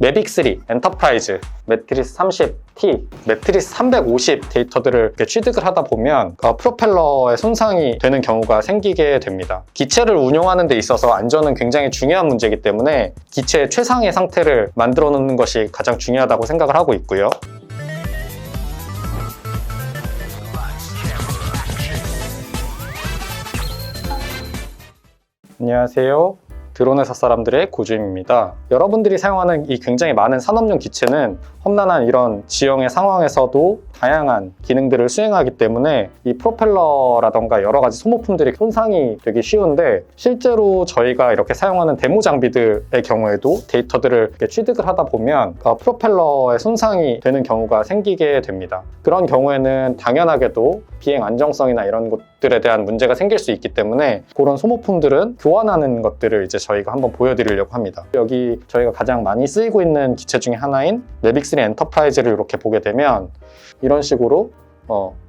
매빅3 엔터프라이즈 매트리스 30T, 매트리스 350 데이터들을 이렇게 취득을 하다 보면 프로펠러에 손상이 되는 경우가 생기게 됩니다. 기체를 운용하는 데 있어서 안전은 굉장히 중요한 문제이기 때문에 기체의 최상의 상태를 만들어 놓는 것이 가장 중요하다고 생각을 하고 있고요. 안녕하세요. 드론회사 사람들의 고주임입니다. 여러분들이 사용하는 이 굉장히 많은 산업용 기체는 험난한 이런 지형의 상황에서도 다양한 기능들을 수행하기 때문에 이 프로펠러라던가 여러 가지 소모품들이 손상이 되기 쉬운데, 실제로 저희가 이렇게 사용하는 데모 장비들의 경우에도 데이터들을 이렇게 취득을 하다 보면 프로펠러에 손상이 되는 경우가 생기게 됩니다. 그런 경우에는 당연하게도 비행 안정성이나 이런 것들에 대한 문제가 생길 수 있기 때문에 그런 소모품들은 교환하는 것들을 이제 저희가 한번 보여드리려고 합니다. 여기 저희가 가장 많이 쓰이고 있는 기체 중에 하나인 매빅3 엔터프라이즈를 이렇게 보게 되면 이런 식으로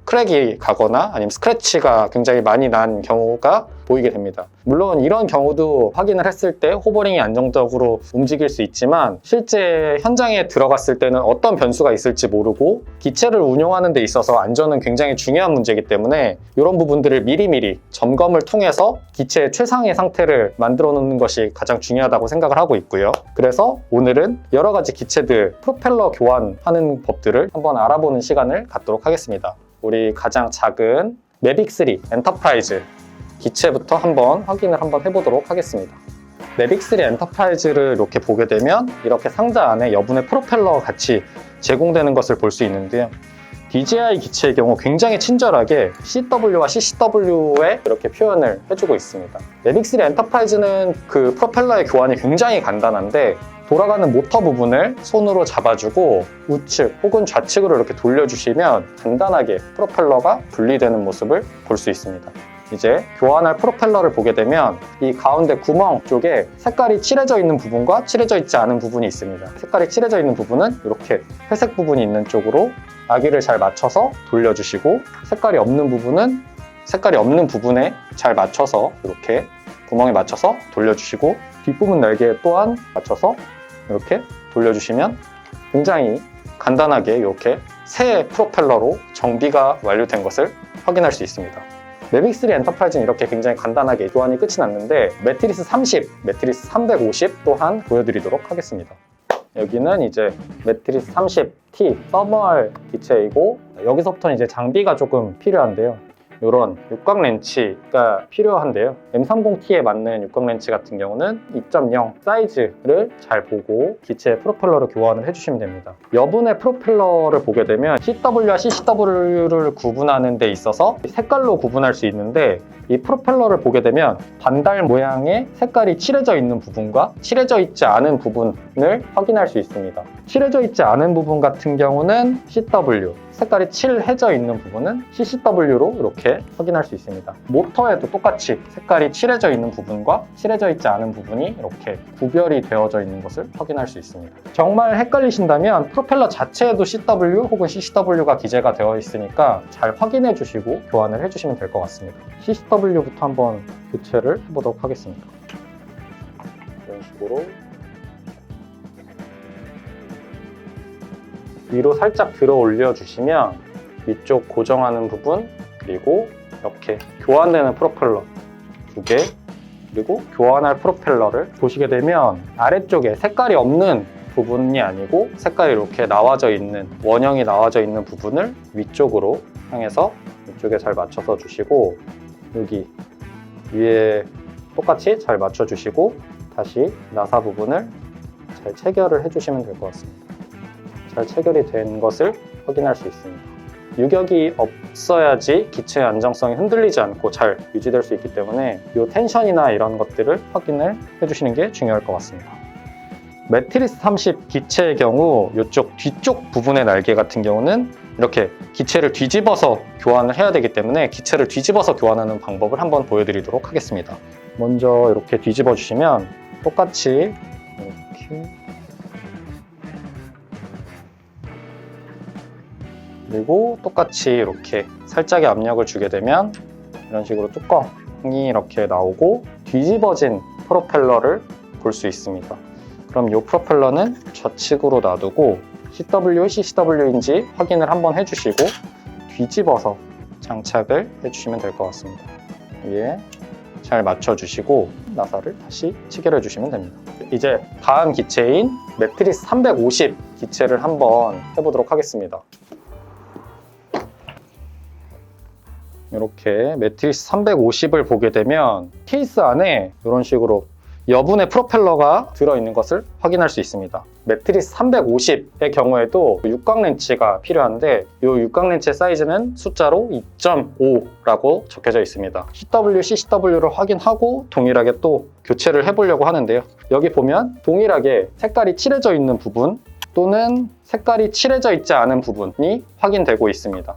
크랙이 가거나 아니면 스크래치가 굉장히 많이 난 경우가 보이게 됩니다. 물론 이런 경우도 확인을 했을 때 호버링이 안정적으로 움직일 수 있지만, 실제 현장에 들어갔을 때는 어떤 변수가 있을지 모르고 기체를 운용하는 데 있어서 안전은 굉장히 중요한 문제이기 때문에 이런 부분들을 미리미리 점검을 통해서 기체의 최상의 상태를 만들어 놓는 것이 가장 중요하다고 생각을 하고 있고요. 그래서 오늘은 여러 가지 기체들 프로펠러 교환하는 법들을 한번 알아보는 시간을 갖도록 하겠습니다. 우리 가장 작은 매빅3 엔터프라이즈 기체부터 한번 확인을 해보도록 하겠습니다. 매빅3 엔터프라이즈를 이렇게 보게 되면 이렇게 상자 안에 여분의 프로펠러가 같이 제공되는 것을 볼 수 있는데요. DJI 기체의 경우 굉장히 친절하게 CW와 CCW에 이렇게 표현을 해주고 있습니다. 매빅3 엔터프라이즈는 그 프로펠러의 교환이 굉장히 간단한데, 돌아가는 모터 부분을 손으로 잡아주고 우측 혹은 좌측으로 이렇게 돌려주시면 간단하게 프로펠러가 분리되는 모습을 볼 수 있습니다. 이제 교환할 프로펠러를 보게 되면 이 가운데 구멍 쪽에 색깔이 칠해져 있는 부분과 칠해져 있지 않은 부분이 있습니다. 색깔이 칠해져 있는 부분은 이렇게 회색 부분이 있는 쪽으로 아기를 잘 맞춰서 돌려주시고, 색깔이 없는 부분은 색깔이 없는 부분에 잘 맞춰서 이렇게 구멍에 맞춰서 돌려주시고, 뒷부분 날개 또한 맞춰서 이렇게 돌려주시면 굉장히 간단하게 이렇게 새 프로펠러로 정비가 완료된 것을 확인할 수 있습니다. 매빅3 엔터프라이즈는 이렇게 굉장히 간단하게 교환이 끝이 났는데, 매트리스 30, 매트리스 350 또한 보여드리도록 하겠습니다. 여기는 이제 매트리스 30T 서멀 기체이고, 여기서부터는 이제 장비가 조금 필요한데요. 이런 육각 렌치가 필요한데요. M30T에 맞는 육각 렌치 같은 경우는 2.0 사이즈를 잘 보고 기체의 프로펠러를 교환을 해주시면 됩니다. 여분의 프로펠러를 보게 되면 CW와 CCW를 구분하는 데 있어서 색깔로 구분할 수 있는데, 이 프로펠러를 보게 되면 반달 모양의 색깔이 칠해져 있는 부분과 칠해져 있지 않은 부분을 확인할 수 있습니다. 칠해져 있지 않은 부분 같은 경우는 CW, 색깔이 칠해져 있는 부분은 CCW로 이렇게 확인할 수 있습니다. 모터에도 똑같이 색깔이 칠해져 있는 부분과 칠해져 있지 않은 부분이 이렇게 구별이 되어져 있는 것을 확인할 수 있습니다. 정말 헷갈리신다면 프로펠러 자체에도 CW 혹은 CCW가 기재가 되어 있으니까 잘 확인해 주시고 교환을 해주시면 될 것 같습니다. CCW부터 한번 교체를 해보도록 하겠습니다. 이런 식으로 위로 살짝 들어 올려 주시면 위쪽 고정하는 부분, 그리고 이렇게 교환되는 프로펠러 2개, 그리고 교환할 프로펠러를 보시게 되면 아래쪽에 색깔이 없는 부분이 아니고 색깔이 이렇게 나와져 있는, 원형이 나와져 있는 부분을 위쪽으로 향해서 이쪽에 잘 맞춰서 주시고, 여기 위에 똑같이 잘 맞춰 주시고 다시 나사 부분을 잘 체결을 해주시면 될 것 같습니다. 잘 체결이 된 것을 확인할 수 있습니다. 유격이 없어야지 기체의 안정성이 흔들리지 않고 잘 유지될 수 있기 때문에 이 텐션이나 이런 것들을 확인을 해주시는 게 중요할 것 같습니다. 매트리스 30 기체의 경우 이쪽 뒤쪽 부분의 날개 같은 경우는 이렇게 기체를 뒤집어서 교환을 해야 되기 때문에 기체를 뒤집어서 교환하는 방법을 한번 보여드리도록 하겠습니다. 먼저 이렇게 뒤집어 주시면 똑같이 이렇게, 그리고 똑같이 이렇게 살짝의 압력을 주게 되면 이런 식으로 뚜껑이 이렇게 나오고 뒤집어진 프로펠러를 볼 수 있습니다. 그럼 이 프로펠러는 좌측으로 놔두고 CW, CCW인지 확인을 한번 해주시고 뒤집어서 장착을 해주시면 될 것 같습니다. 위에 잘 맞춰주시고 나사를 다시 체결해 주시면 됩니다. 이제 다음 기체인 매트리스 350 기체를 한번 해보도록 하겠습니다. 이렇게 매트리스 350을 보게 되면 케이스 안에 이런 식으로 여분의 프로펠러가 들어있는 것을 확인할 수 있습니다. 매트리스 350의 경우에도 육각 렌치가 필요한데 이 육각 렌치의 사이즈는 숫자로 2.5라고 적혀져 있습니다. CW, CCW를 확인하고 동일하게 또 교체를 해보려고 하는데요. 여기 보면 동일하게 색깔이 칠해져 있는 부분 또는 색깔이 칠해져 있지 않은 부분이 확인되고 있습니다.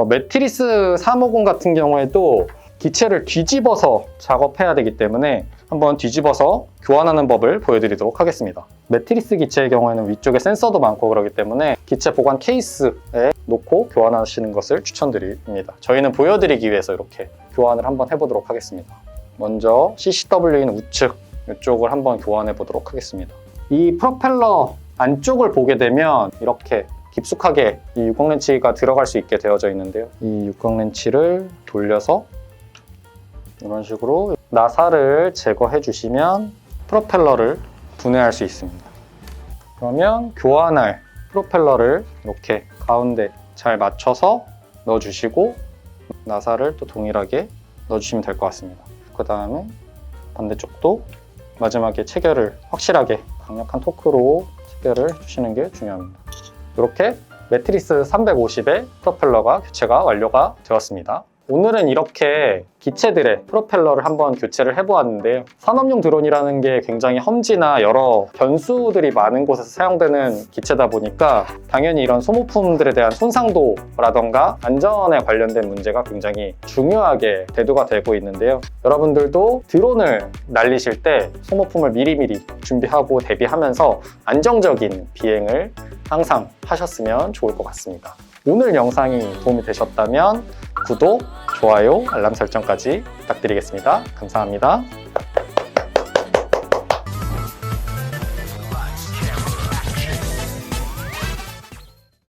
매트리스 350 같은 경우에도 기체를 뒤집어서 작업해야 되기 때문에 한번 뒤집어서 교환하는 법을 보여드리도록 하겠습니다. 매트리스 기체의 경우에는 위쪽에 센서도 많고 그렇기 때문에 기체 보관 케이스에 놓고 교환하시는 것을 추천드립니다. 저희는 보여드리기 위해서 이렇게 교환을 한번 해보도록 하겠습니다. 먼저 CCW인 우측 이쪽을 한번 교환해 보도록 하겠습니다. 이 프로펠러 안쪽을 보게 되면 이렇게 깊숙하게 이 육각 렌치가 들어갈 수 있게 되어져 있는데요. 이 육각 렌치를 돌려서 이런 식으로 나사를 제거해 주시면 프로펠러를 분해할 수 있습니다. 그러면 교환할 프로펠러를 이렇게 가운데 잘 맞춰서 넣어주시고 나사를 또 동일하게 넣어주시면 될 것 같습니다. 그 다음에 반대쪽도 마지막에 체결을 확실하게 강력한 토크로 체결을 해주시는 게 중요합니다. 이렇게 매트리스 350의 프로펠러가 교체가 완료가 되었습니다. 오늘은 이렇게 기체들의 프로펠러를 한번 교체를 해보았는데요. 산업용 드론이라는 게 굉장히 험지나 여러 변수들이 많은 곳에서 사용되는 기체다 보니까 당연히 이런 소모품들에 대한 손상도라던가 안전에 관련된 문제가 굉장히 중요하게 대두가 되고 있는데요. 여러분들도 드론을 날리실 때 소모품을 미리미리 준비하고 대비하면서 안정적인 비행을 항상 하셨으면 좋을 것 같습니다. 오늘 영상이 도움이 되셨다면 구독, 좋아요, 알람 설정까지 부탁드리겠습니다. 감사합니다.